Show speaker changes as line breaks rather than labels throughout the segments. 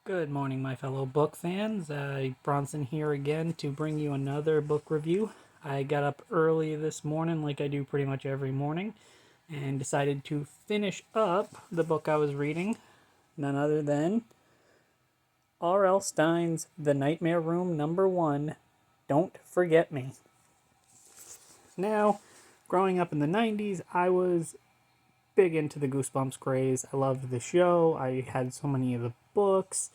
Good morning, my fellow book fans. Bronson here again to bring you another book review. I got up early this morning, like I do pretty much every morning, and decided to finish up the book I was reading. None other than R.L. Stine's The Nightmare Room #1, Don't Forget Me. Now, growing up in the 90s, I was big into the Goosebumps craze. I loved the show. I had so many of the books.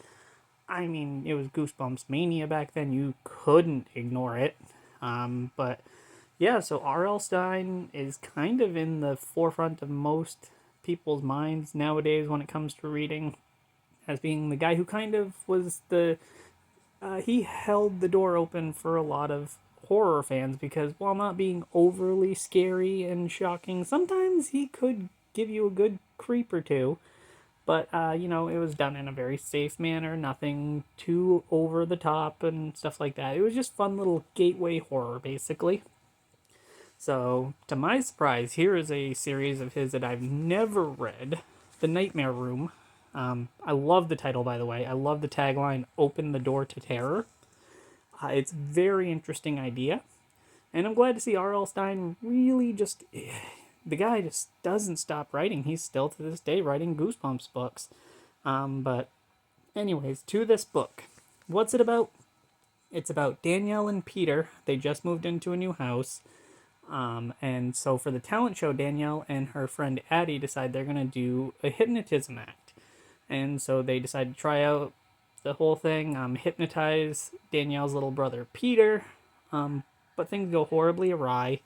I mean, it was Goosebumps mania back then. You couldn't ignore it. But yeah, so R.L. Stine is kind of in the forefront of most people's minds nowadays when it comes to reading, as being the guy who kind of was he held the door open for a lot of horror fans because while not being overly scary and shocking, sometimes he could give you a good creep or two. But, it was done in a very safe manner, nothing too over the top and stuff like that. It was just fun little gateway horror, basically. So, to my surprise, here is a series of his that I've never read, The Nightmare Room. I love the title, by the way. I love the tagline, Open the Door to Terror. It's a very interesting idea. And I'm glad to see R.L. Stine really just... The guy just doesn't stop writing. He's still, to this day, writing Goosebumps books. But anyways, to this book. What's it about? It's about Danielle and Peter. They just moved into a new house. And so for the talent show, Danielle and her friend Addie decide they're going to do a hypnotism act. And so they decide to try out the whole thing, hypnotize Danielle's little brother Peter. But things go horribly awry.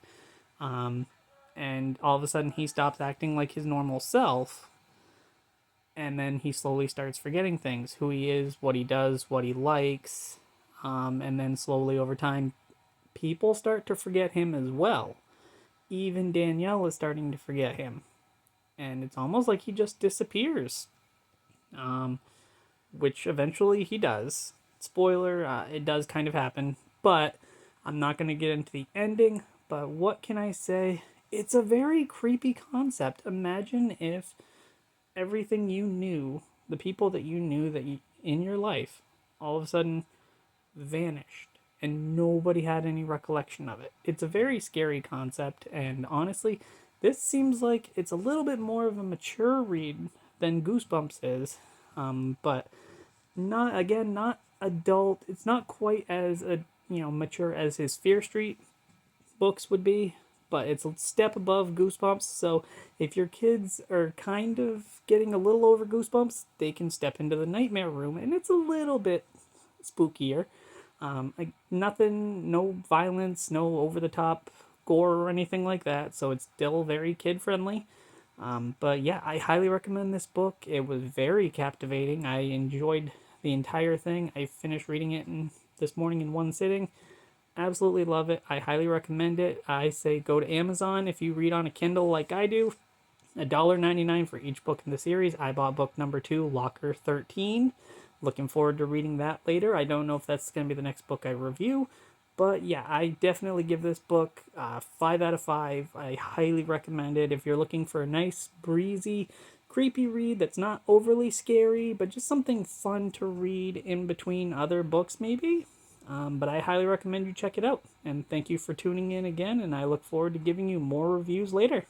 And all of a sudden he stops acting like his normal self. And then he slowly starts forgetting things, who he is, what he does, what he likes. And then slowly over time, people start to forget him as well. Even Danielle is starting to forget him. And it's almost like he just disappears. Which eventually he does. Spoiler, it does kind of happen. But I'm not going to get into the ending. But what can I say? It's a very creepy concept. Imagine if everything you knew, the people that you knew in your life, all of a sudden vanished and nobody had any recollection of it. It's a very scary concept, and honestly, this seems like it's a little bit more of a mature read than Goosebumps is. But not adult. It's not quite as mature as his Fear Street books would be, but it's a step above Goosebumps. So if your kids are kind of getting a little over Goosebumps, they can step into the Nightmare Room, and it's a little bit spookier. Nothing, no violence, no over the top gore or anything like that. So it's still very kid friendly. But yeah, I highly recommend this book. It was very captivating. I enjoyed the entire thing. I finished reading it this morning in one sitting. Absolutely love it. I highly recommend it. I say go to Amazon if you read on a Kindle like I do. $1.99 for each book in the series. I bought book number 2, Locker 13. Looking forward to reading that later. I don't know if that's going to be the next book I review. But yeah, I definitely give this book 5 out of 5. I highly recommend it. If you're looking for a nice, breezy, creepy read that's not overly scary, but just something fun to read in between other books maybe. But I highly recommend you check it out. And thank you for tuning in again, and I look forward to giving you more reviews later.